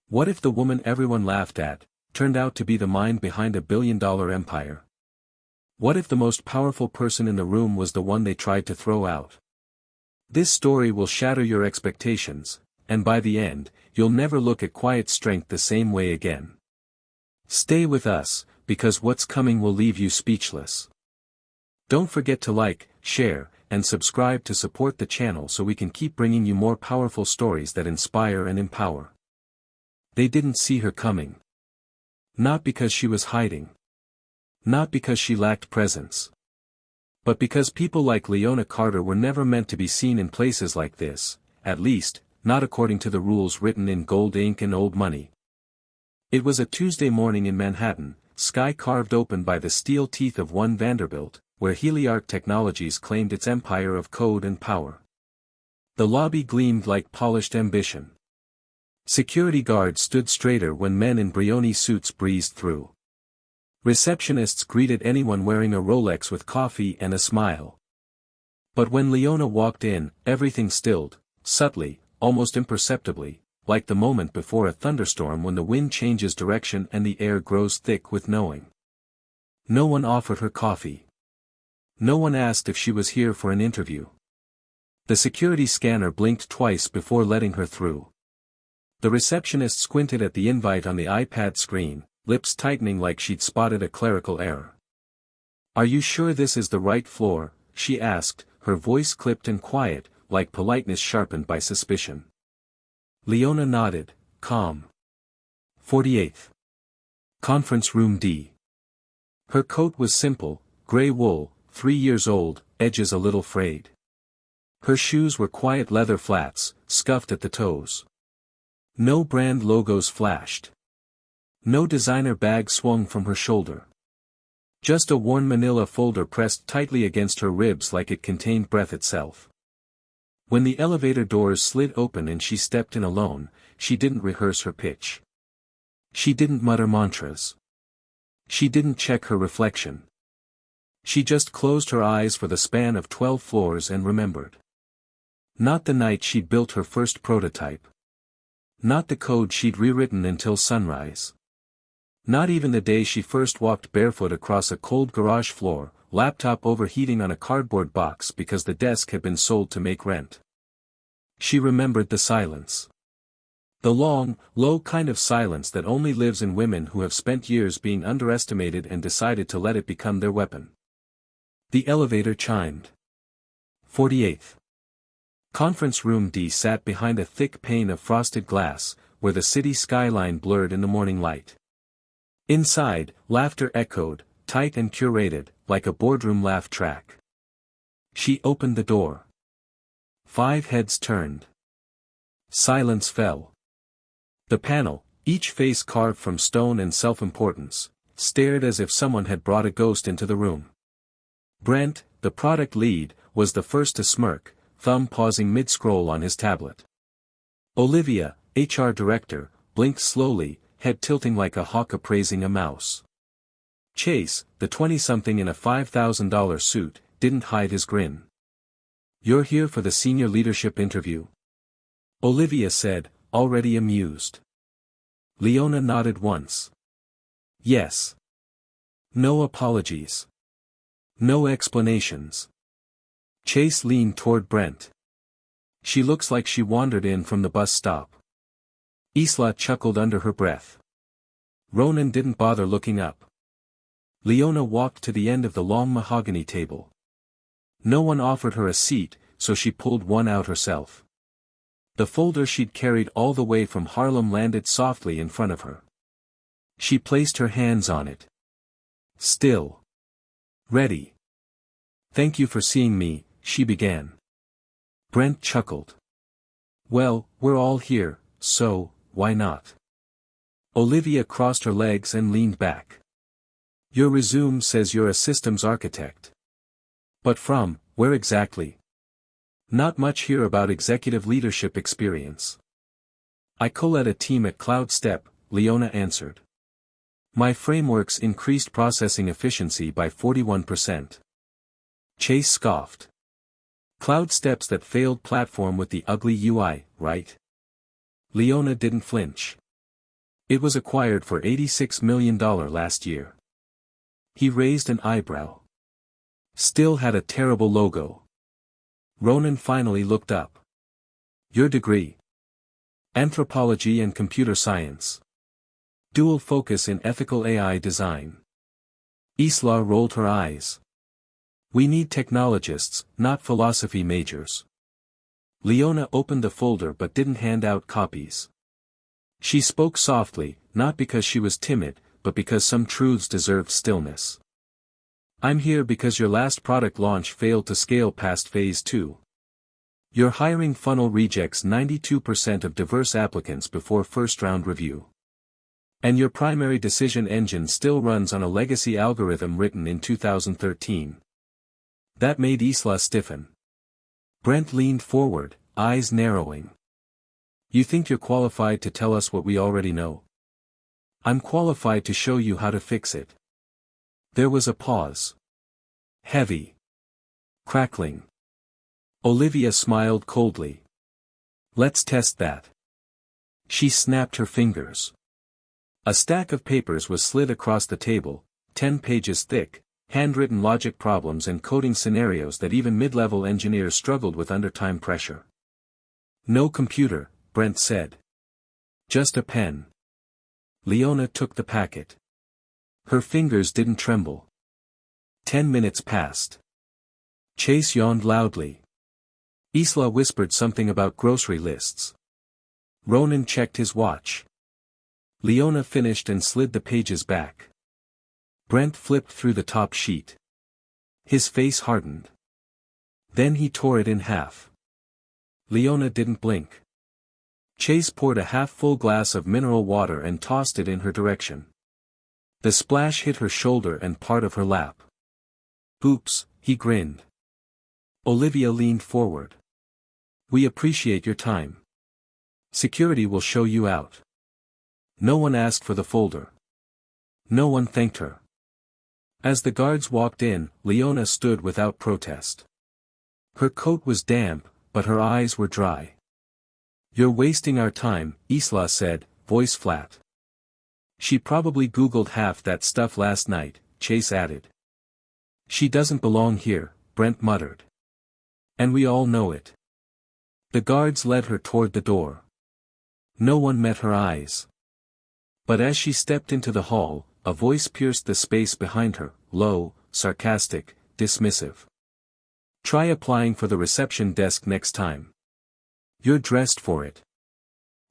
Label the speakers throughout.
Speaker 1: What if the woman everyone laughed at turned out to be the mind behind a billion-dollar empire? What if the most powerful person in the room was the one they tried to throw out? This story will shatter your expectations, and by the end, you'll never look at quiet strength the same way again. Stay with us, because what's coming will leave you speechless. Don't forget to like, share, and subscribe to support the channel so we can keep bringing you more powerful stories that inspire and empower. They didn't see her coming. Not because she was hiding. Not because she lacked presence. But because people like Leona Carter were never meant to be seen in places like this, at least, not according to the rules written in gold ink and old money. It was a Tuesday morning in Manhattan, sky carved open by the steel teeth of one Vanderbilt, where Heliarch Technologies claimed its empire of code and power. The lobby gleamed like polished ambition. Security guards stood straighter when men in Brioni suits breezed through. Receptionists greeted anyone wearing a Rolex with coffee and a smile. But when Leona walked in, everything stilled, subtly, almost imperceptibly, like the moment before a thunderstorm when the wind changes direction and the air grows thick with knowing. No one offered her coffee. No one asked if she was here for an interview. The security scanner blinked twice before letting her through. The receptionist squinted at the invite on the iPad screen, lips tightening like she'd spotted a clerical error. "Are you sure this is the right floor?" she asked, her voice clipped and quiet, like politeness sharpened by suspicion. Leona nodded, calm. 48th. Conference Room D. Her coat was simple, gray wool, 3 years old, edges a little frayed. Her shoes were quiet leather flats, scuffed at the toes. No brand logos flashed. No designer bag swung from her shoulder. Just a worn manila folder pressed tightly against her ribs like it contained breath itself. When the elevator doors slid open and she stepped in alone, she didn't rehearse her pitch. She didn't mutter mantras. She didn't check her reflection. She just closed her eyes for the span of 12 floors and remembered. Not the night she'd built her first prototype. Not the code she'd rewritten until sunrise. Not even the day she first walked barefoot across a cold garage floor, laptop overheating on a cardboard box because the desk had been sold to make rent. She remembered the silence. The long, low kind of silence that only lives in women who have spent years being underestimated and decided to let it become their weapon. The elevator chimed. 48th. Conference Room D sat behind a thick pane of frosted glass, where the city skyline blurred in the morning light. Inside, laughter echoed, tight and curated, like a boardroom laugh track. She opened the door. 5 heads turned. Silence fell. The panel, each face carved from stone and self-importance, stared as if someone had brought a ghost into the room. Brent, the product lead, was the first to smirk, thumb pausing mid-scroll on his tablet. Olivia, HR director, blinked slowly, head tilting like a hawk appraising a mouse. Chase, the 20-something in a $5,000 suit, didn't hide his grin. "You're here for the senior leadership interview?" Olivia said, already amused. Leona nodded once. "Yes." No apologies. No explanations. Chase leaned toward Brent. "She looks like she wandered in from the bus stop." Isla chuckled under her breath. Ronan didn't bother looking up. Leona walked to the end of the long mahogany table. No one offered her a seat, so she pulled one out herself. The folder she'd carried all the way from Harlem landed softly in front of her. She placed her hands on it. Still. Ready. "Thank you for seeing me," she began. Brent chuckled. "Well, we're all here, so, why not?" Olivia crossed her legs and leaned back. "Your resume says you're a systems architect. But from, where exactly?" "Not much here about executive leadership experience." "I co-led a team at CloudStep," Leona answered. "My frameworks increased processing efficiency by 41%. Chase scoffed. "CloudStep's that failed platform with the ugly UI, right?" Leona didn't flinch. It was acquired for $86 million last year. He raised an eyebrow. Still had a terrible logo. Ronan finally looked up. Your degree? Anthropology and computer science. Dual focus in ethical AI design. Isla rolled her eyes. We need technologists, not philosophy majors. Leona opened the folder but didn't hand out copies. She spoke softly, not because she was timid, but because some truths deserved stillness. I'm here because your last product launch failed to scale past phase 2. Your hiring funnel rejects 92% of diverse applicants before first-round review. And your primary decision engine still runs on a legacy algorithm written in 2013. That made Isla stiffen. Brent leaned forward, eyes narrowing. You think you're qualified to tell us what we already know? I'm qualified to show you how to fix it. There was a pause. Heavy. Crackling. Olivia smiled coldly. Let's test that. She snapped her fingers. A stack of papers was slid across the table, 10 pages thick, handwritten logic problems and coding scenarios that even mid-level engineers struggled with under time pressure. No computer, Brent said. Just a pen. Leona took the packet. Her fingers didn't tremble. 10 minutes passed. Chase yawned loudly. Isla whispered something about grocery lists. Ronan checked his watch. Leona finished and slid the pages back. Brent flipped through the top sheet. His face hardened. Then he tore it in half. Leona didn't blink. Chase poured a half-full glass of mineral water and tossed it in her direction. The splash hit her shoulder and part of her lap. Oops, he grinned. Olivia leaned forward. We appreciate your time. Security will show you out. No one asked for the folder. No one thanked her. As the guards walked in, Leona stood without protest. Her coat was damp, but her eyes were dry. You're wasting our time, Isla said, voice flat. She probably Googled half that stuff last night, Chase added. She doesn't belong here, Brent muttered. And we all know it. The guards led her toward the door. No one met her eyes. But as she stepped into the hall, a voice pierced the space behind her, low, sarcastic, dismissive. Try applying for the reception desk next time. You're dressed for it.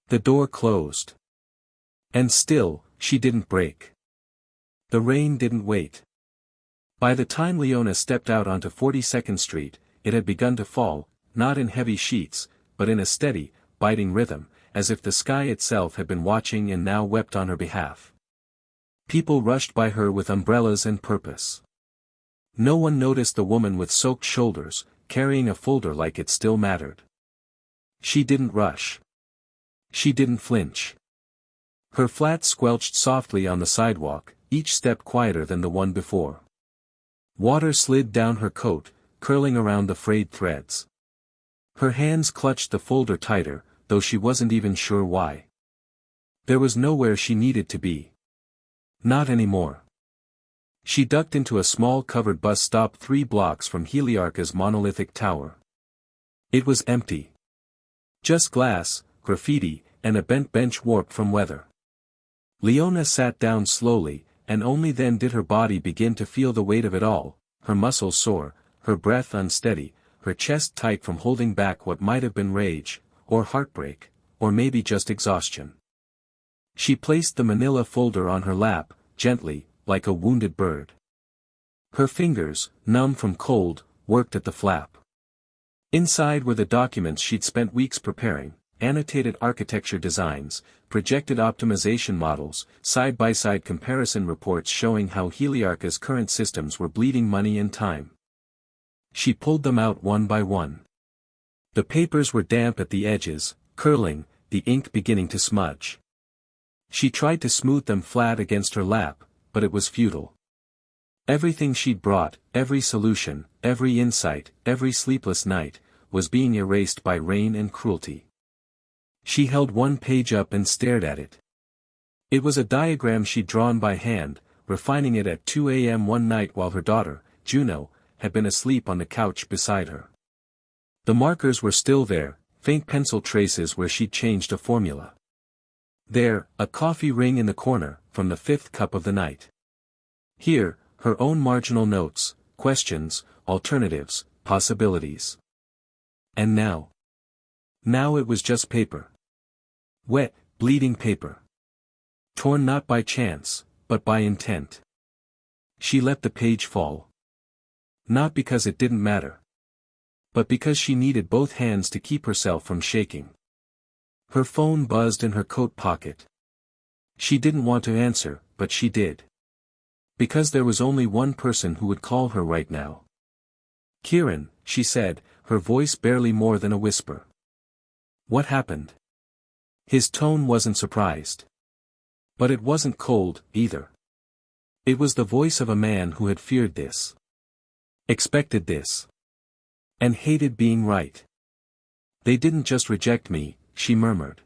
Speaker 1: The door closed. And still, she didn't break. The rain didn't wait. By the time Leona stepped out onto 42nd Street, it had begun to fall, not in heavy sheets, but in a steady, biting rhythm, as if the sky itself had been watching and now wept on her behalf. People rushed by her with umbrellas and purpose. No one noticed the woman with soaked shoulders, carrying a folder like it still mattered. She didn't rush. She didn't flinch. Her flat squelched softly on the sidewalk, each step quieter than the one before. Water slid down her coat, curling around the frayed threads. Her hands clutched the folder tighter, though she wasn't even sure why. There was nowhere she needed to be. Not anymore. She ducked into a small covered bus stop 3 blocks from Heliarcha's monolithic tower. It was empty. Just glass, graffiti, and a bent bench warped from weather. Leona sat down slowly, and only then did her body begin to feel the weight of it all, her muscles sore, her breath unsteady, her chest tight from holding back what might have been rage, or heartbreak, or maybe just exhaustion. She placed the manila folder on her lap, gently, like a wounded bird. Her fingers, numb from cold, worked at the flap. Inside were the documents she'd spent weeks preparing, annotated architecture designs, projected optimization models, side-by-side comparison reports showing how Heliarcha's current systems were bleeding money and time. She pulled them out one by one. The papers were damp at the edges, curling, the ink beginning to smudge. She tried to smooth them flat against her lap, but it was futile. Everything she'd brought, every solution, every insight, every sleepless night, was being erased by rain and cruelty. She held one page up and stared at it. It was a diagram she'd drawn by hand, refining it at 2 a.m. one night while her daughter, Juno, had been asleep on the couch beside her. The markers were still there, faint pencil traces where she'd changed a formula. There, a coffee ring in the corner, from the 5th cup of the night. Here, her own marginal notes, questions, alternatives, possibilities. And now? Now it was just paper. Wet, bleeding paper. Torn not by chance, but by intent. She let the page fall. Not because it didn't matter, but because she needed both hands to keep herself from shaking. Her phone buzzed in her coat pocket. She didn't want to answer, but she did. Because there was only one person who would call her right now. "Kieran," she said, her voice barely more than a whisper. "What happened?" His tone wasn't surprised. But it wasn't cold, either. It was the voice of a man who had feared this. Expected this. And hated being right. "They didn't just reject me," she murmured.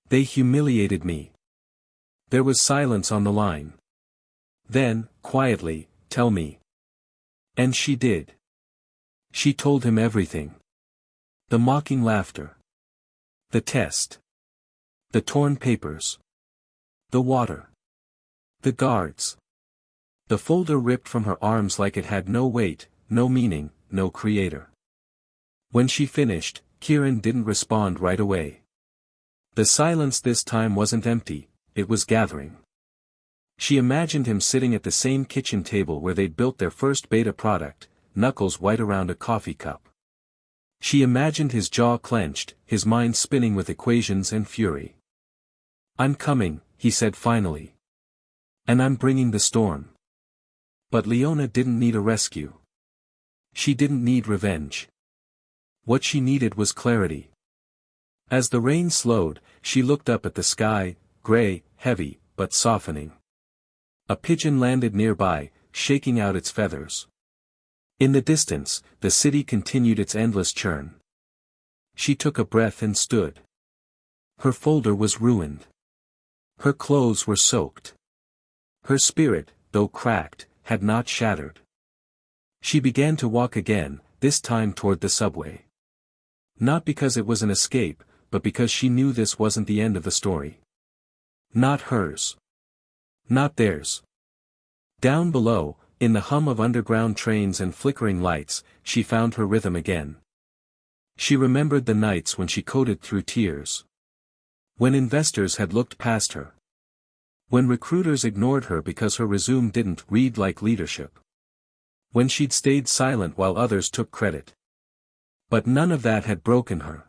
Speaker 1: "They humiliated me." There was silence on the line. Then, quietly, "Tell me." And she did. She told him everything. The mocking laughter. The test. The torn papers. The water. The guards. The folder ripped from her arms like it had no weight, no meaning, no creator. When she finished, Kieran didn't respond right away. The silence this time wasn't empty, it was gathering. She imagined him sitting at the same kitchen table where they'd built their first beta product, knuckles white around a coffee cup. She imagined his jaw clenched, his mind spinning with equations and fury. "I'm coming," he said finally. "And I'm bringing the storm." But Leona didn't need a rescue. She didn't need revenge. What she needed was clarity. As the rain slowed, she looked up at the sky, gray, heavy, but softening. A pigeon landed nearby, shaking out its feathers. In the distance, the city continued its endless churn. She took a breath and stood. Her folder was ruined. Her clothes were soaked. Her spirit, though cracked, had not shattered. She began to walk again, this time toward the subway. Not because it was an escape, but because she knew this wasn't the end of the story. Not hers. Not theirs. Down below, in the hum of underground trains and flickering lights, she found her rhythm again. She remembered the nights when she coded through tears. When investors had looked past her. When recruiters ignored her because her resume didn't read like leadership. When she'd stayed silent while others took credit. But none of that had broken her.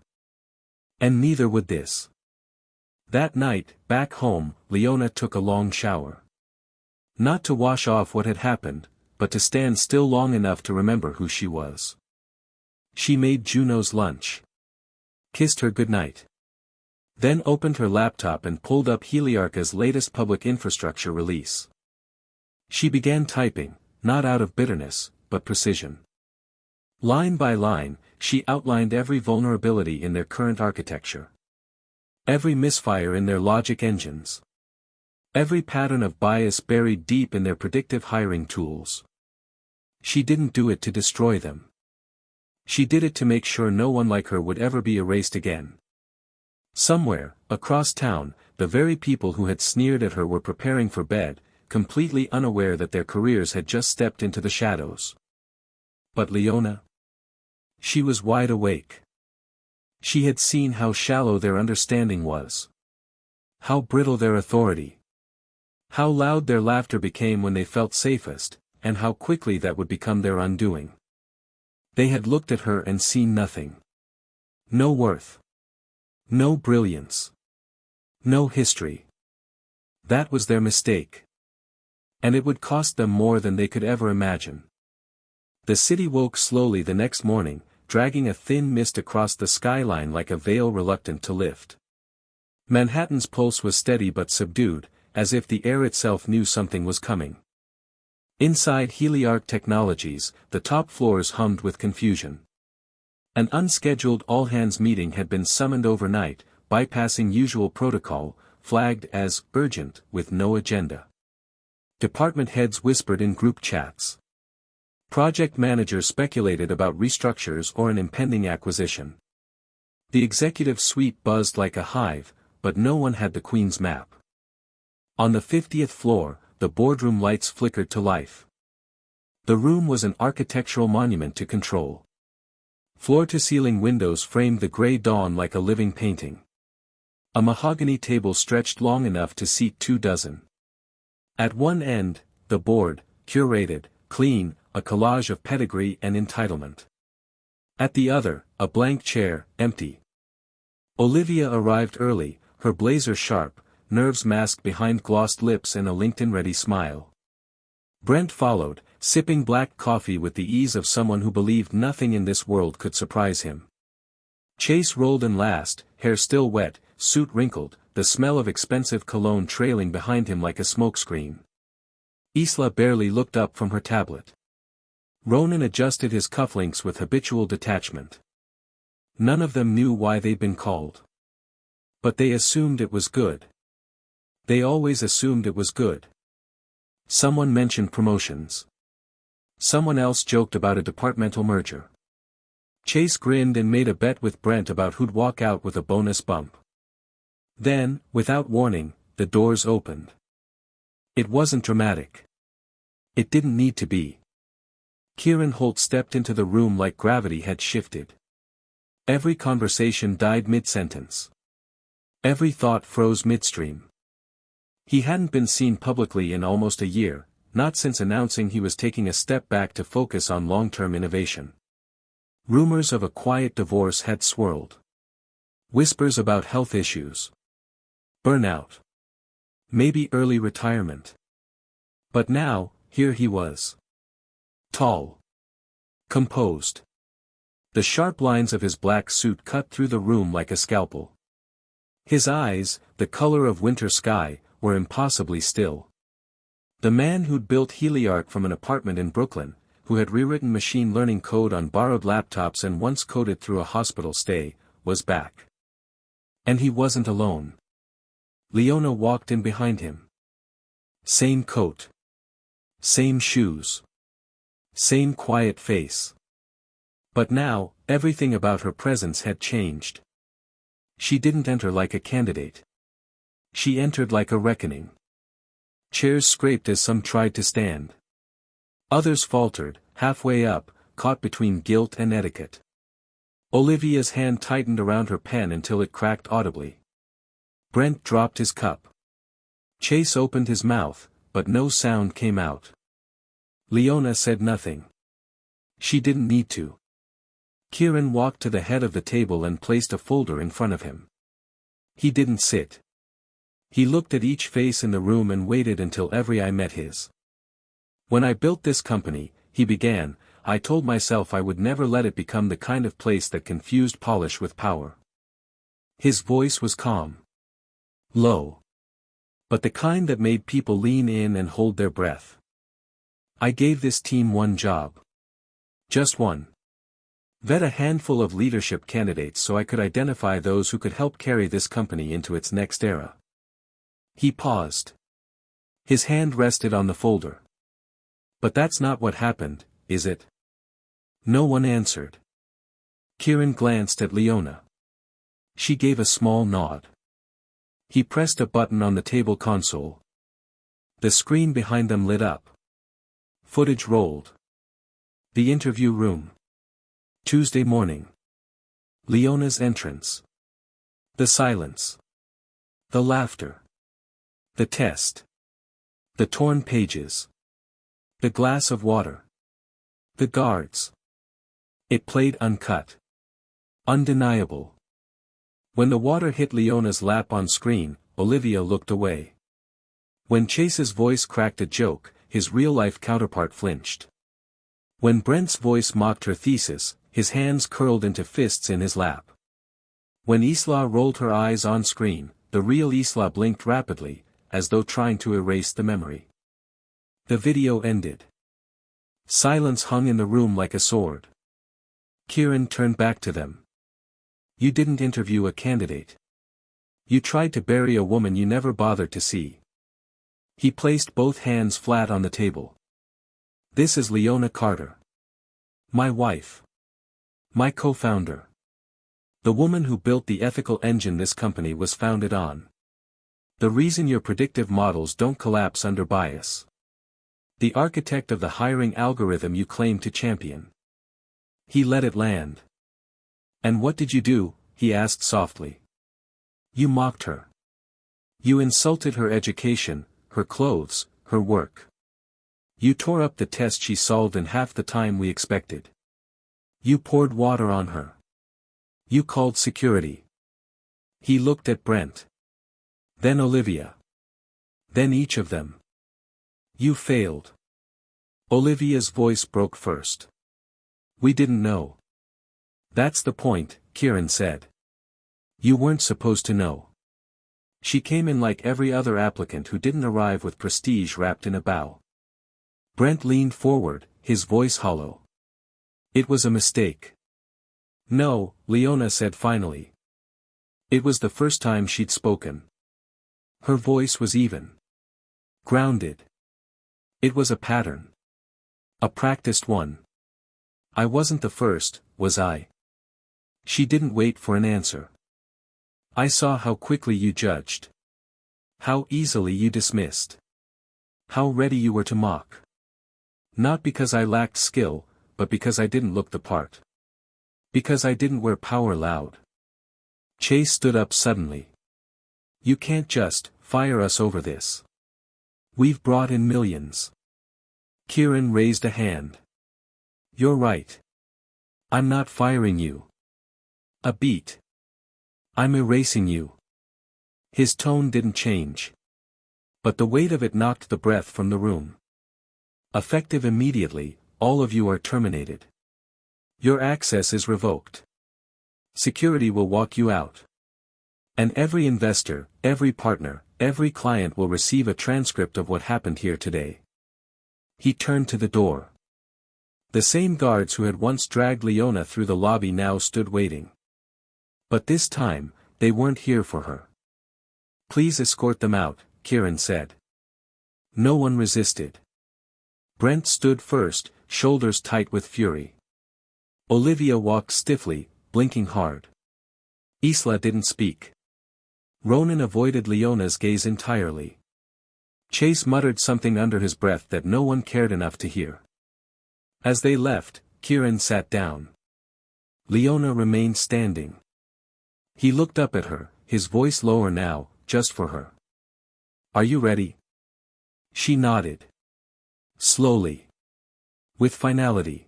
Speaker 1: And neither would this. That night, back home, Leona took a long shower. Not to wash off what had happened, but to stand still long enough to remember who she was. She made Juno's lunch. Kissed her goodnight. Then opened her laptop and pulled up Heliarcha's latest public infrastructure release. She began typing, not out of bitterness, but precision. Line by line, she outlined every vulnerability in their current architecture. Every misfire in their logic engines. Every pattern of bias buried deep in their predictive hiring tools. She didn't do it to destroy them. She did it to make sure no one like her would ever be erased again. Somewhere, across town, the very people who had sneered at her were preparing for bed, completely unaware that their careers had just stepped into the shadows. But Leona? She was wide awake. She had seen how shallow their understanding was. How brittle their authority. How loud their laughter became when they felt safest, and how quickly that would become their undoing. They had looked at her and seen nothing. No worth. No brilliance. No history. That was their mistake. And it would cost them more than they could ever imagine. The city woke slowly the next morning, dragging a thin mist across the skyline like a veil reluctant to lift. Manhattan's pulse was steady but subdued, as if the air itself knew something was coming. Inside Heliarch Technologies, the top floors hummed with confusion. An unscheduled all-hands meeting had been summoned overnight, bypassing usual protocol, flagged as urgent with no agenda. Department heads whispered in group chats. Project managers speculated about restructures or an impending acquisition. The executive suite buzzed like a hive, but no one had the Queen's map. On the 50th floor, the boardroom lights flickered to life. The room was an architectural monument to control. Floor-to-ceiling windows framed the gray dawn like a living painting. A mahogany table stretched long enough to seat 24. At one end, the board, curated, clean, a collage of pedigree and entitlement. At the other, a blank chair, empty. Olivia arrived early, her blazer sharp, nerves masked behind glossed lips and a LinkedIn-ready smile. Brent followed, sipping black coffee with the ease of someone who believed nothing in this world could surprise him. Chase rolled in last, hair still wet, suit wrinkled, the smell of expensive cologne trailing behind him like a smokescreen. Isla barely looked up from her tablet. Ronan adjusted his cufflinks with habitual detachment. None of them knew why they'd been called. But they assumed it was good. They always assumed it was good. Someone mentioned promotions. Someone else joked about a departmental merger. Chase grinned and made a bet with Brent about who'd walk out with a bonus bump. Then, without warning, the doors opened. It wasn't dramatic. It didn't need to be. Kieran Holt stepped into the room like gravity had shifted. Every conversation died mid-sentence. Every thought froze midstream. He hadn't been seen publicly in almost a year, not since announcing he was taking a step back to focus on long-term innovation. Rumors of a quiet divorce had swirled. Whispers about health issues. Burnout. Maybe early retirement. But now, here he was. Tall. Composed. The sharp lines of his black suit cut through the room like a scalpel. His eyes, the color of winter sky, were impossibly still. The man who'd built Heliarch from an apartment in Brooklyn, who had rewritten machine learning code on borrowed laptops and once coded through a hospital stay, was back. And he wasn't alone. Leona walked in behind him. Same coat. Same shoes. Same quiet face. But now, everything about her presence had changed. She didn't enter like a candidate. She entered like a reckoning. Chairs scraped as some tried to stand. Others faltered, halfway up, caught between guilt and etiquette. Olivia's hand tightened around her pen until it cracked audibly. Brent dropped his cup. Chase opened his mouth, but no sound came out. Leona said nothing. She didn't need to. Kieran walked to the head of the table and placed a folder in front of him. He didn't sit. He looked at each face in the room and waited until every eye met his. When I built this company, he began, I told myself I would never let it become the kind of place that confused polish with power. His voice was calm. Low. But the kind that made people lean in and hold their breath. I gave this team one job. Just one. Vet a handful of leadership candidates so I could identify those who could help carry this company into its next era. He paused. His hand rested on the folder. But that's not what happened, is it? No one answered. Kieran glanced at Leona. She gave a small nod. He pressed a button on the table console. The screen behind them lit up. Footage rolled. The interview room. Tuesday morning. Leona's entrance. The silence. The laughter. The test. The torn pages. The glass of water. The guards. It played uncut. Undeniable. When the water hit Leona's lap on screen, Olivia looked away. When Chase's voice cracked a joke, his real-life counterpart flinched. When Brent's voice mocked her thesis, his hands curled into fists in his lap. When Isla rolled her eyes on screen, the real Isla blinked rapidly, as though trying to erase the memory. The video ended. Silence hung in the room like a sword. Kieran turned back to them. You didn't interview a candidate. You tried to bury a woman you never bothered to see. He placed both hands flat on the table. This is Leona Carter. My wife. My co-founder. The woman who built the ethical engine this company was founded on. The reason your predictive models don't collapse under bias. The architect of the hiring algorithm you claim to champion. He let it land. And what did you do? He asked softly. You mocked her. You insulted her education, her clothes, her work. You tore up the test she solved in half the time we expected. You poured water on her. You called security. He looked at Brent. Then Olivia. Then each of them. You failed. Olivia's voice broke first. We didn't know. That's the point, Kieran said. You weren't supposed to know. She came in like every other applicant who didn't arrive with prestige wrapped in a bow. Brent leaned forward, his voice hollow. It was a mistake. No, Leona said finally. It was the first time she'd spoken. Her voice was even. Grounded. It was a pattern. A practiced one. I wasn't the first, was I? She didn't wait for an answer. I saw how quickly you judged. How easily you dismissed. How ready you were to mock. Not because I lacked skill, but because I didn't look the part. Because I didn't wear power loud. Chase stood up suddenly. You can't just fire us over this. We've brought in millions. Kieran raised a hand. You're right. I'm not firing you. A beat. I'm erasing you. His tone didn't change. But the weight of it knocked the breath from the room. Effective immediately, all of you are terminated. Your access is revoked. Security will walk you out. And every investor, every partner, every client will receive a transcript of what happened here today. He turned to the door. The same guards who had once dragged Leona through the lobby now stood waiting. But this time, they weren't here for her. Please escort them out, Kieran said. No one resisted. Brent stood first, shoulders tight with fury. Olivia walked stiffly, blinking hard. Isla didn't speak. Ronan avoided Leona's gaze entirely. Chase muttered something under his breath that no one cared enough to hear. As they left, Kieran sat down. Leona remained standing. He looked up at her, his voice lower now, just for her. Are you ready? She nodded. Slowly. With finality.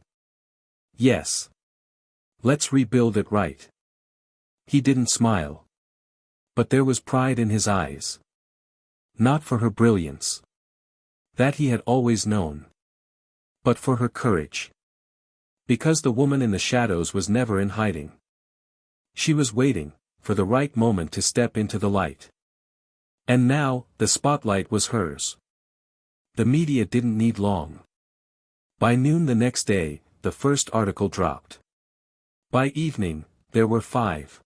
Speaker 1: Yes. Let's rebuild it right. He didn't smile. But there was pride in his eyes. Not for her brilliance. That he had always known. But for her courage. Because the woman in the shadows was never in hiding. She was waiting, for the right moment to step into the light. And now, the spotlight was hers. The media didn't need long. By noon the next day, the first article dropped. By evening, there were 5.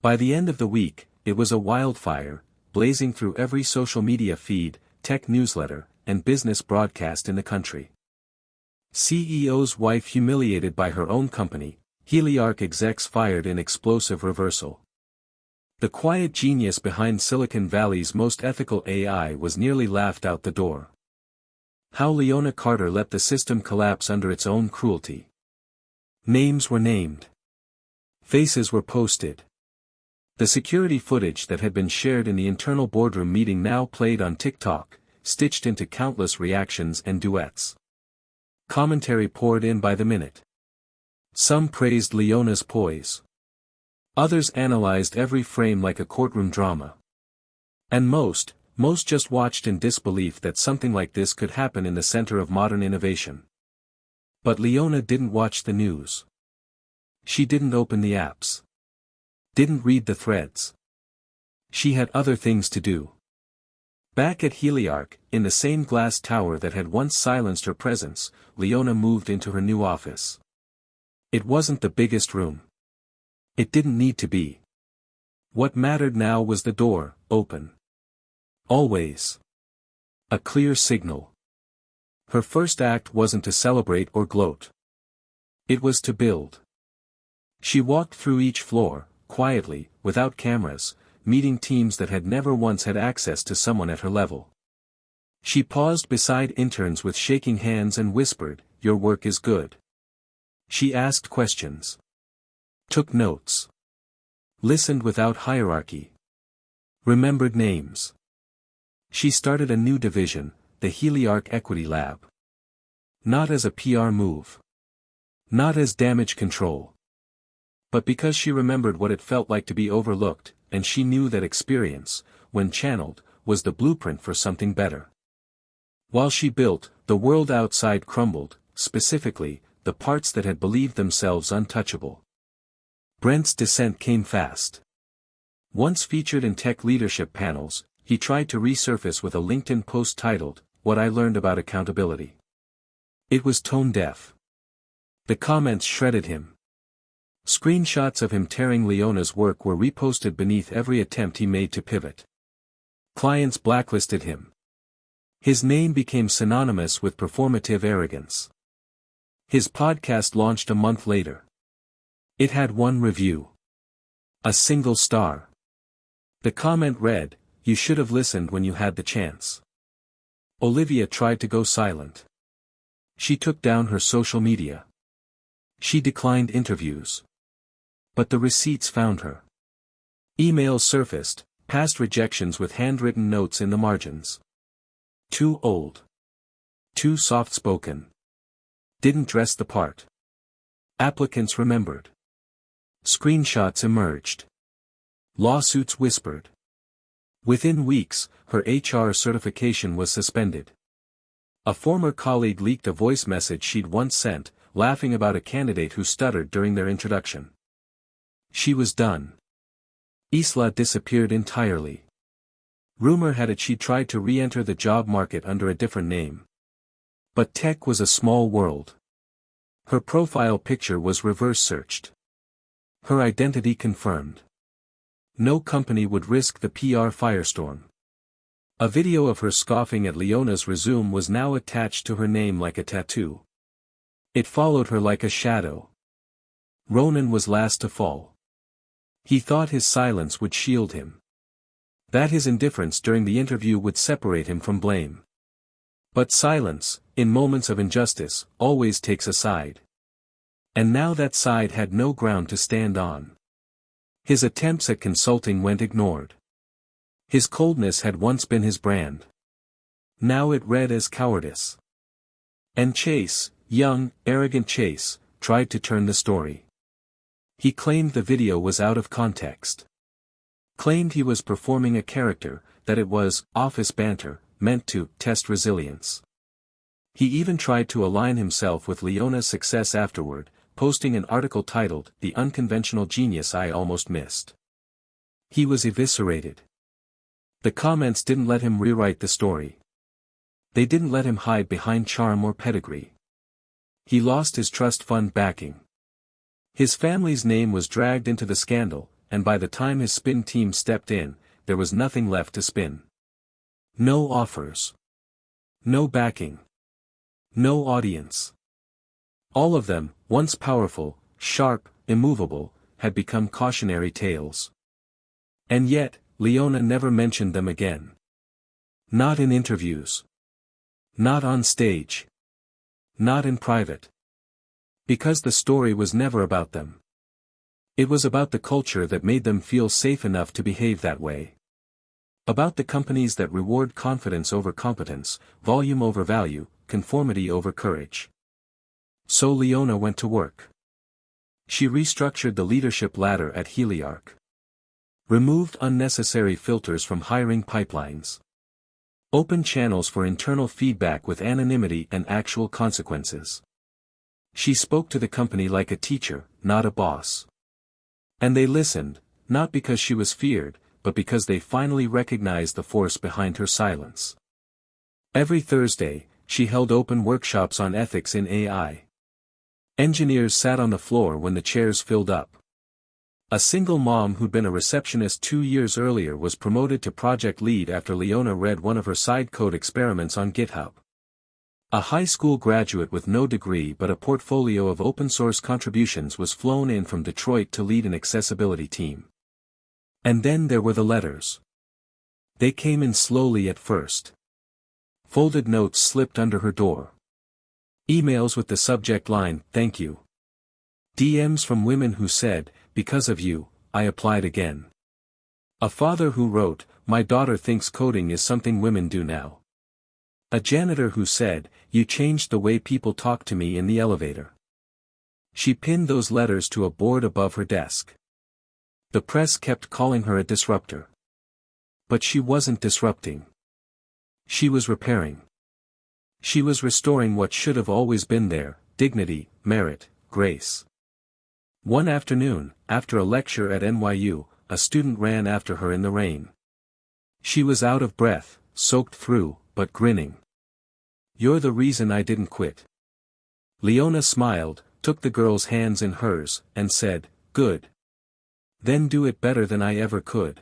Speaker 1: By the end of the week, it was a wildfire, blazing through every social media feed, tech newsletter, and business broadcast in the country. CEO's wife humiliated by her own company, Heliarch execs fired in explosive reversal. The quiet genius behind Silicon Valley's most ethical AI was nearly laughed out the door. How Leona Carter let the system collapse under its own cruelty. Names were named. Faces were posted. The security footage that had been shared in the internal boardroom meeting now played on TikTok, stitched into countless reactions and duets. Commentary poured in by the minute. Some praised Leona's poise. Others analyzed every frame like a courtroom drama. And most just watched in disbelief that something like this could happen in the center of modern innovation. But Leona didn't watch the news. She didn't open the apps. Didn't read the threads. She had other things to do. Back at Heliarch, in the same glass tower that had once silenced her presence, Leona moved into her new office. It wasn't the biggest room. It didn't need to be. What mattered now was the door, open. Always. A clear signal. Her first act wasn't to celebrate or gloat. It was to build. She walked through each floor, quietly, without cameras, meeting teams that had never once had access to someone at her level. She paused beside interns with shaking hands and whispered, "Your work is good." She asked questions. Took notes. Listened without hierarchy. Remembered names. She started a new division, the HeliArc Equity Lab. Not as a PR move. Not as damage control. But because she remembered what it felt like to be overlooked, and she knew that experience, when channeled, was the blueprint for something better. While she built, the world outside crumbled, specifically, the parts that had believed themselves untouchable. Brent's descent came fast. Once featured in tech leadership panels, he tried to resurface with a LinkedIn post titled, "What I Learned About Accountability." It was tone-deaf. The comments shredded him. Screenshots of him tearing Leona's work were reposted beneath every attempt he made to pivot. Clients blacklisted him. His name became synonymous with performative arrogance. His podcast launched a month later. It had one review. A single star. The comment read, "You should have listened when you had the chance." Olivia tried to go silent. She took down her social media. She declined interviews. But the receipts found her. Emails surfaced, past rejections with handwritten notes in the margins. Too old. Too soft-spoken. Didn't dress the part. Applicants remembered. Screenshots emerged. Lawsuits whispered. Within weeks, her HR certification was suspended. A former colleague leaked a voice message she'd once sent, laughing about a candidate who stuttered during their introduction. She was done. Isla disappeared entirely. Rumor had it she tried to re-enter the job market under a different name. But tech was a small world. Her profile picture was reverse-searched. Her identity confirmed. No company would risk the PR firestorm. A video of her scoffing at Leona's resume was now attached to her name like a tattoo. It followed her like a shadow. Ronan was last to fall. He thought his silence would shield him. That his indifference during the interview would separate him from blame. But silence, in moments of injustice, always takes a side. And now that side had no ground to stand on. His attempts at consulting went ignored. His coldness had once been his brand. Now it read as cowardice. And Chase, young, arrogant Chase, tried to turn the story. He claimed the video was out of context. Claimed he was performing a character, that it was office banter, meant to test resilience. He even tried to align himself with Leona's success afterward, posting an article titled, "The Unconventional Genius I Almost Missed." He was eviscerated. The comments didn't let him rewrite the story. They didn't let him hide behind charm or pedigree. He lost his trust fund backing. His family's name was dragged into the scandal, and by the time his spin team stepped in, there was nothing left to spin. No offers. No backing. No audience. All of them, once powerful, sharp, immovable, had become cautionary tales. And yet, Leona never mentioned them again. Not in interviews. Not on stage. Not in private. Because the story was never about them. It was about the culture that made them feel safe enough to behave that way. About the companies that reward confidence over competence, volume over value, conformity over courage. So Leona went to work. She restructured the leadership ladder at HeliArc. Removed unnecessary filters from hiring pipelines. Opened channels for internal feedback with anonymity and actual consequences. She spoke to the company like a teacher, not a boss. And they listened, not because she was feared, but because they finally recognized the force behind her silence. Every Thursday, she held open workshops on ethics in AI. Engineers sat on the floor when the chairs filled up. A single mom who'd been a receptionist 2 years earlier was promoted to project lead after Leona read one of her side code experiments on GitHub. A high school graduate with no degree but a portfolio of open-source contributions was flown in from Detroit to lead an accessibility team. And then there were the letters. They came in slowly at first. Folded notes slipped under her door. Emails with the subject line, "Thank you." DMs from women who said, "Because of you, I applied again." A father who wrote, "My daughter thinks coding is something women do now." A janitor who said, "You changed the way people talk to me in the elevator." She pinned those letters to a board above her desk. The press kept calling her a disruptor. But she wasn't disrupting. She was repairing. She was restoring what should have always been there: dignity, merit, grace. One afternoon, after a lecture at NYU, a student ran after her in the rain. She was out of breath, soaked through, but grinning. "You're the reason I didn't quit." Leona smiled, took the girl's hands in hers, and said, "Good. Then do it better than I ever could."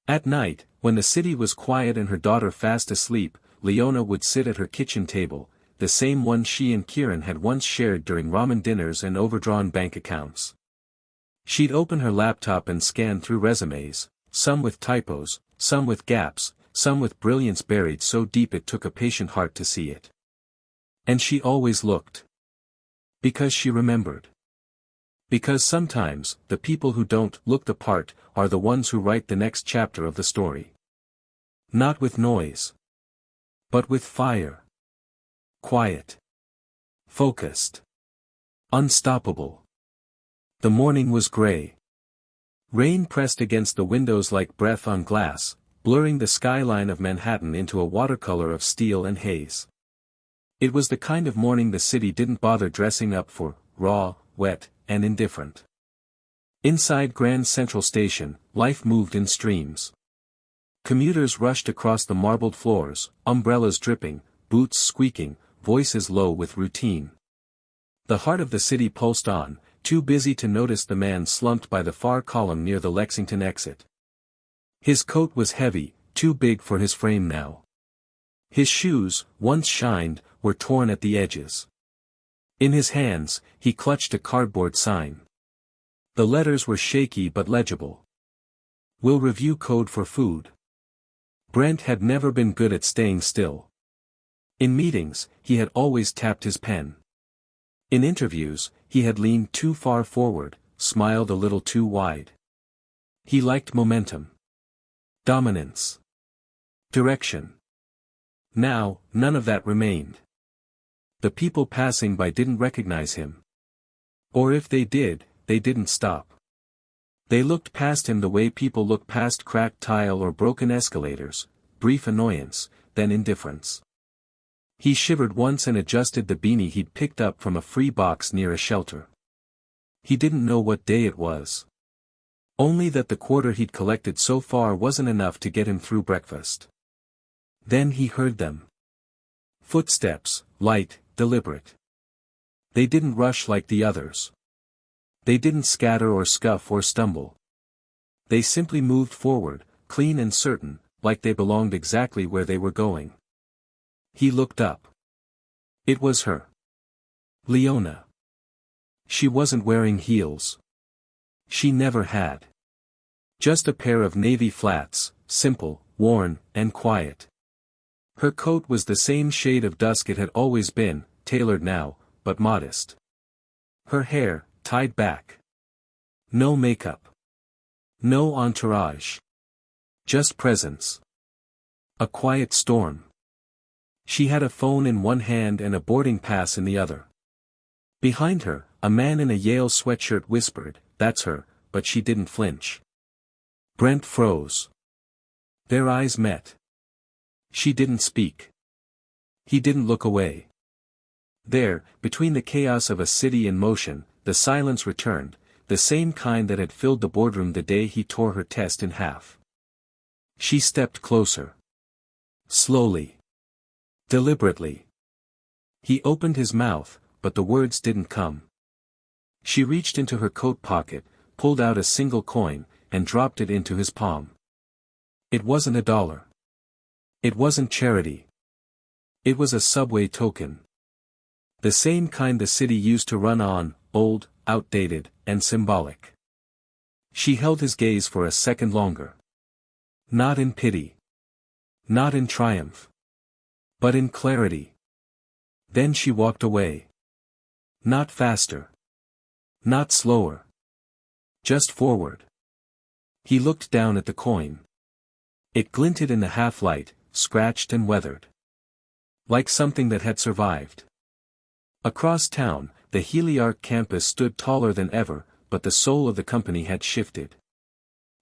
Speaker 1: At night, when the city was quiet and her daughter fast asleep, Leona would sit at her kitchen table, the same one she and Kieran had once shared during ramen dinners and overdrawn bank accounts. She'd open her laptop and scan through resumes, some with typos, some with gaps, some with brilliance buried so deep it took a patient heart to see it. And she always looked. Because she remembered. Because sometimes, the people who don't look the part are the ones who write the next chapter of the story. Not with noise. But with fire. Quiet. Focused. Unstoppable. The morning was gray. Rain pressed against the windows like breath on glass, blurring the skyline of Manhattan into a watercolor of steel and haze. It was the kind of morning the city didn't bother dressing up for: raw, wet, and indifferent. Inside Grand Central Station, life moved in streams. Commuters rushed across the marbled floors, umbrellas dripping, boots squeaking, voices low with routine. The heart of the city pulsed on, too busy to notice the man slumped by the far column near the Lexington exit. His coat was heavy, too big for his frame now. His shoes, once shined, were torn at the edges. In his hands, he clutched a cardboard sign. The letters were shaky but legible. "Will review code for food." Brent had never been good at staying still. In meetings, he had always tapped his pen. In interviews, he had leaned too far forward, smiled a little too wide. He liked momentum. Dominance. Direction. Now, none of that remained. The people passing by didn't recognize him. Or if they did, they didn't stop. They looked past him the way people look past cracked tile or broken escalators, brief annoyance, then indifference. He shivered once and adjusted the beanie he'd picked up from a free box near a shelter. He didn't know what day it was. Only that the quarter he'd collected so far wasn't enough to get him through breakfast. Then he heard them. Footsteps, light, deliberate. They didn't rush like the others. They didn't scatter or scuff or stumble. They simply moved forward, clean and certain, like they belonged exactly where they were going. He looked up. It was her. Leona. She wasn't wearing heels. She never had. Just a pair of navy flats, simple, worn, and quiet. Her coat was the same shade of dusk it had always been, tailored now, but modest. Her hair, tied back. No makeup. No entourage. Just presence. A quiet storm. She had a phone in one hand and a boarding pass in the other. Behind her, a man in a Yale sweatshirt whispered, "That's her," but she didn't flinch. Brent froze. Their eyes met. She didn't speak. He didn't look away. There, between the chaos of a city in motion, the silence returned, the same kind that had filled the boardroom the day he tore her test in half. She stepped closer. Slowly. Deliberately. He opened his mouth, but the words didn't come. She reached into her coat pocket, pulled out a single coin, and dropped it into his palm. It wasn't $1. It wasn't charity. It was a subway token. The same kind the city used to run on, old, outdated, and symbolic. She held his gaze for a second longer. Not in pity. Not in triumph. But in clarity. Then she walked away. Not faster. Not slower. Just forward. He looked down at the coin. It glinted in the half-light, scratched and weathered. Like something that had survived. Across town, the Heliarch campus stood taller than ever, but the soul of the company had shifted.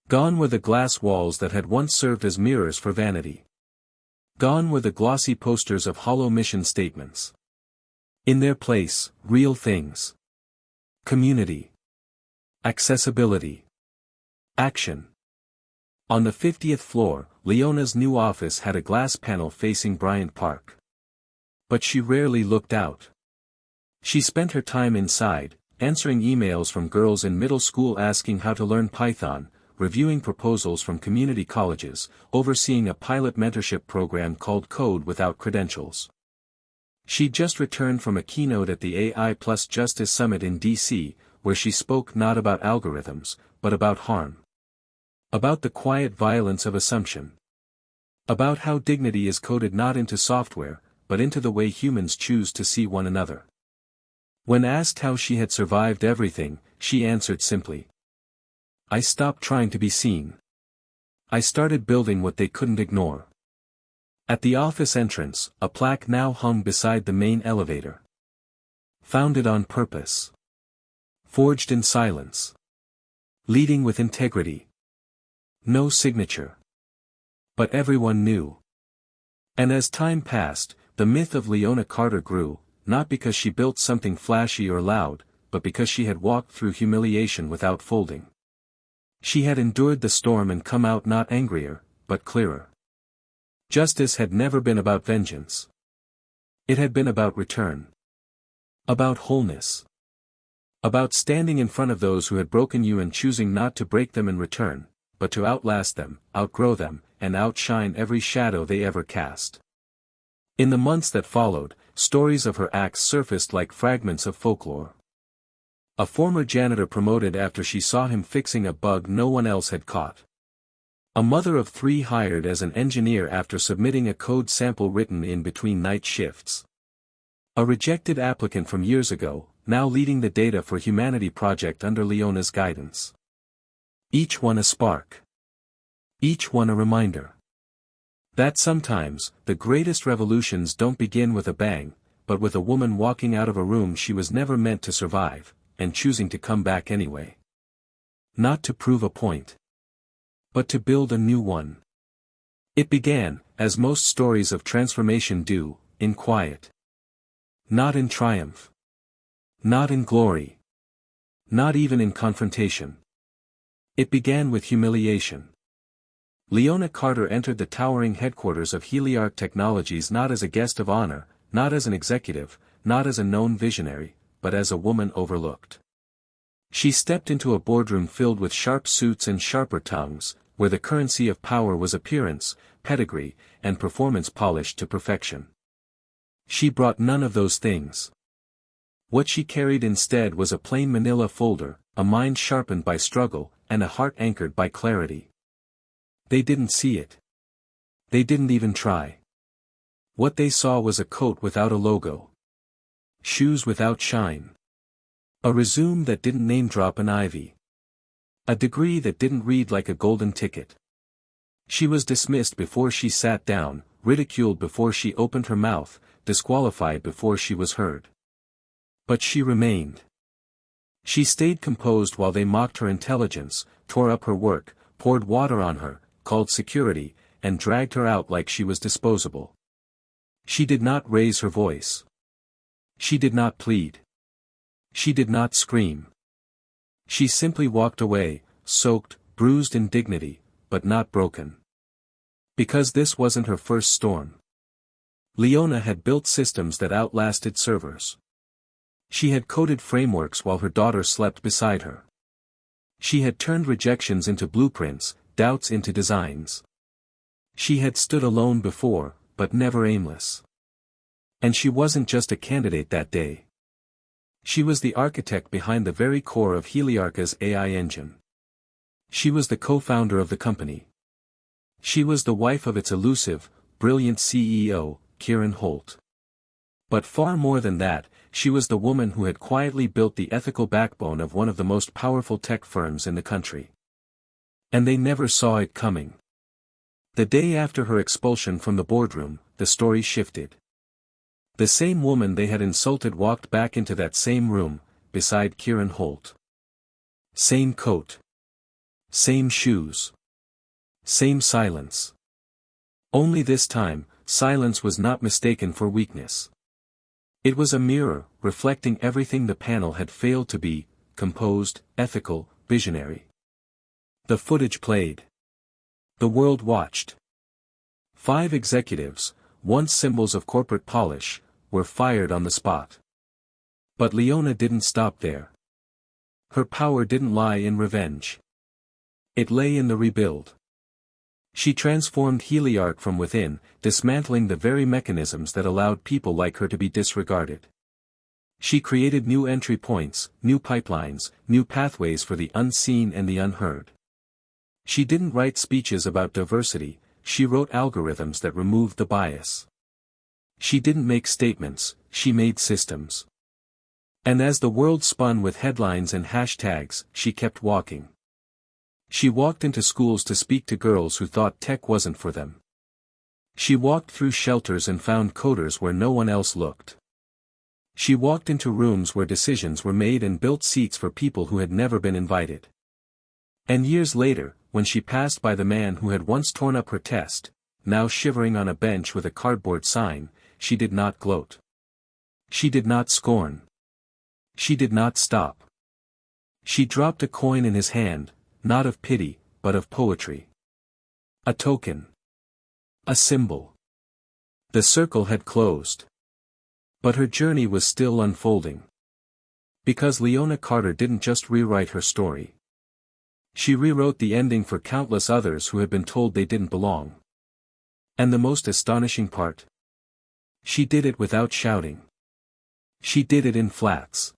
Speaker 1: Gone were the glass walls that had once served as mirrors for vanity. Gone were the glossy posters of hollow mission statements. In their place, real things. Community. Accessibility. Action. On the 50th floor, Leona's new office had a glass panel facing Bryant Park. But she rarely looked out. She spent her time inside, answering emails from girls in middle school asking how to learn Python, reviewing proposals from community colleges, overseeing a pilot mentorship program called Code Without Credentials. She'd just returned from a keynote at the AI Plus Justice Summit in D.C., where she spoke not about algorithms, but about harm. About the quiet violence of assumption. About how dignity is coded not into software, but into the way humans choose to see one another. When asked how she had survived everything, she answered simply. I stopped trying to be seen. I started building what they couldn't ignore. At the office entrance, a plaque now hung beside the main elevator. Founded on purpose. Forged in silence. Leading with integrity. No signature. But everyone knew. And as time passed, the myth of Leona Carter grew, not because she built something flashy or loud, but because she had walked through humiliation without folding. She had endured the storm and come out not angrier, but clearer. Justice had never been about vengeance. It had been about return. About wholeness. About standing in front of those who had broken you and choosing not to break them in return, but to outlast them, outgrow them, and outshine every shadow they ever cast. In the months that followed, stories of her acts surfaced like fragments of folklore. A former janitor promoted after she saw him fixing a bug no one else had caught. A mother of 3 hired as an engineer after submitting a code sample written in between night shifts. A rejected applicant from years ago, now leading the Data for Humanity project under Leona's guidance. Each one a spark. Each one a reminder. That sometimes, the greatest revolutions don't begin with a bang, but with a woman walking out of a room she was never meant to survive, and choosing to come back anyway. Not to prove a point. But to build a new one. It began, as most stories of transformation do, in quiet. Not in triumph. Not in glory. Not even in confrontation. It began with humiliation. Leona Carter entered the towering headquarters of Heliarch Technologies not as a guest of honor, not as an executive, not as a known visionary, but as a woman overlooked. She stepped into a boardroom filled with sharp suits and sharper tongues, where the currency of power was appearance, pedigree, and performance polished to perfection. She brought none of those things. What she carried instead was a plain manila folder, a mind sharpened by struggle, and a heart anchored by clarity. They didn't see it. They didn't even try. What they saw was a coat without a logo. Shoes without shine. A resume that didn't name-drop an ivy. A degree that didn't read like a golden ticket. She was dismissed before she sat down, ridiculed before she opened her mouth, disqualified before she was heard. But she remained. She stayed composed while they mocked her intelligence, tore up her work, poured water on her, called security, and dragged her out like she was disposable. She did not raise her voice. She did not plead. She did not scream. She simply walked away, soaked, bruised in dignity, but not broken. Because this wasn't her first storm. Leona had built systems that outlasted servers. She had coded frameworks while her daughter slept beside her. She had turned rejections into blueprints, doubts into designs. She had stood alone before, but never aimless. And she wasn't just a candidate that day. She was the architect behind the very core of Heliarcha's AI engine. She was the co-founder of the company. She was the wife of its elusive, brilliant CEO, Kieran Holt. But far more than that, she was the woman who had quietly built the ethical backbone of one of the most powerful tech firms in the country. And they never saw it coming. The day after her expulsion from the boardroom, the story shifted. The same woman they had insulted walked back into that same room, beside Kieran Holt. Same coat. Same shoes. Same silence. Only this time, silence was not mistaken for weakness. It was a mirror, reflecting everything the panel had failed to be: composed, ethical, visionary. The footage played. The world watched. 5 executives, once symbols of corporate polish, were fired on the spot. But Leona didn't stop there. Her power didn't lie in revenge. It lay in the rebuild. She transformed Heliarch from within, dismantling the very mechanisms that allowed people like her to be disregarded. She created new entry points, new pipelines, new pathways for the unseen and the unheard. She didn't write speeches about diversity, she wrote algorithms that removed the bias. She didn't make statements, she made systems. And as the world spun with headlines and hashtags, she kept walking. She walked into schools to speak to girls who thought tech wasn't for them. She walked through shelters and found coders where no one else looked. She walked into rooms where decisions were made and built seats for people who had never been invited. And years later, when she passed by the man who had once torn up her test, now shivering on a bench with a cardboard sign, she did not gloat. She did not scorn. She did not stop. She dropped a coin in his hand, not of pity, but of poetry. A token. A symbol. The circle had closed. But her journey was still unfolding. Because Leona Carter didn't just rewrite her story. She rewrote the ending for countless others who had been told they didn't belong. And the most astonishing part? She did it without shouting. She did it in flats.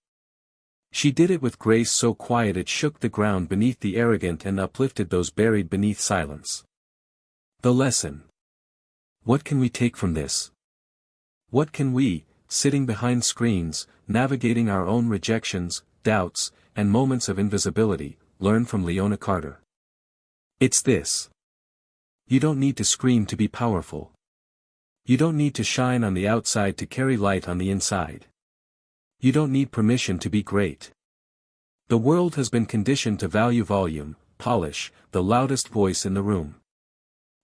Speaker 1: She did it with grace so quiet it shook the ground beneath the arrogant and uplifted those buried beneath silence. The lesson. What can we take from this? What can we, sitting behind screens, navigating our own rejections, doubts, and moments of invisibility, learn from Leona Carter? It's this. You don't need to scream to be powerful. You don't need to shine on the outside to carry light on the inside. You don't need permission to be great. The world has been conditioned to value volume, polish, the loudest voice in the room.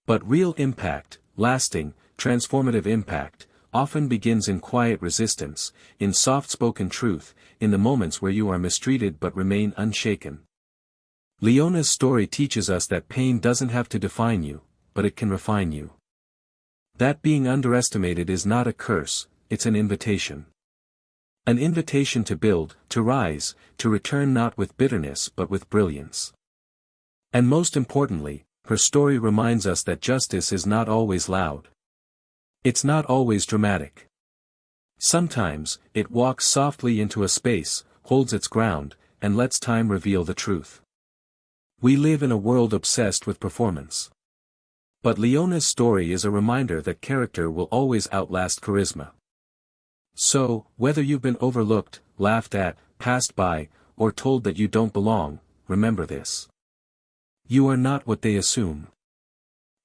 Speaker 1: But real impact, lasting, transformative impact, often begins in quiet resistance, in soft-spoken truth, in the moments where you are mistreated but remain unshaken. Leona's story teaches us that pain doesn't have to define you, but it can refine you. That being underestimated is not a curse, it's an invitation. An invitation to build, to rise, to return not with bitterness but with brilliance. And most importantly, her story reminds us that justice is not always loud. It's not always dramatic. Sometimes, it walks softly into a space, holds its ground, and lets time reveal the truth. We live in a world obsessed with performance. But Leona's story is a reminder that character will always outlast charisma. So, whether you've been overlooked, laughed at, passed by, or told that you don't belong, remember this. You are not what they assume.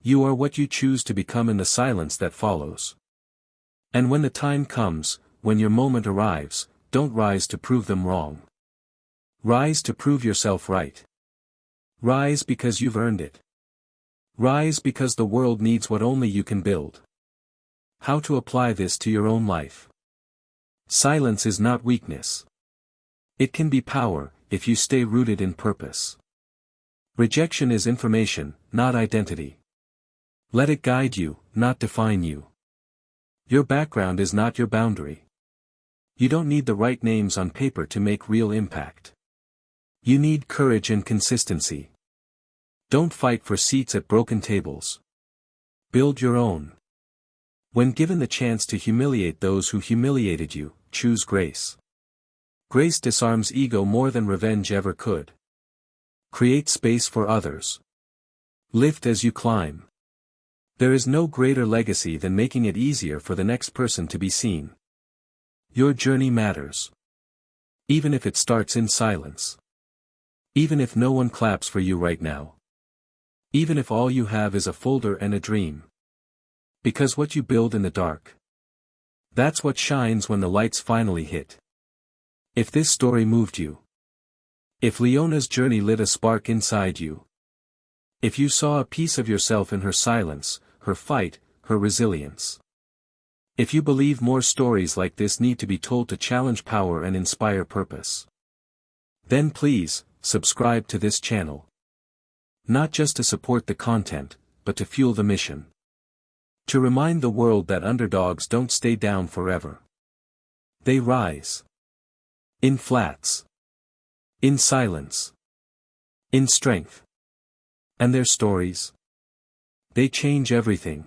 Speaker 1: You are what you choose to become in the silence that follows. And when the time comes, when your moment arrives, don't rise to prove them wrong. Rise to prove yourself right. Rise because you've earned it. Rise because the world needs what only you can build. How to apply this to your own life? Silence is not weakness. It can be power, if you stay rooted in purpose. Rejection is information, not identity. Let it guide you, not define you. Your background is not your boundary. You don't need the right names on paper to make real impact. You need courage and consistency. Don't fight for seats at broken tables. Build your own. When given the chance to humiliate those who humiliated you, choose grace. Grace disarms ego more than revenge ever could. Create space for others. Lift as you climb. There is no greater legacy than making it easier for the next person to be seen. Your journey matters. Even if it starts in silence. Even if no one claps for you right now. Even if all you have is a folder and a dream. Because what you build in the dark, that's what shines when the lights finally hit. If this story moved you, if Leona's journey lit a spark inside you, if you saw a piece of yourself in her silence, her fight, her resilience, if you believe more stories like this need to be told to challenge power and inspire purpose, then please, subscribe to this channel. Not just to support the content, but to fuel the mission. To remind the world that underdogs don't stay down forever. They rise. In flats. In silence. In strength. And their stories? They change everything.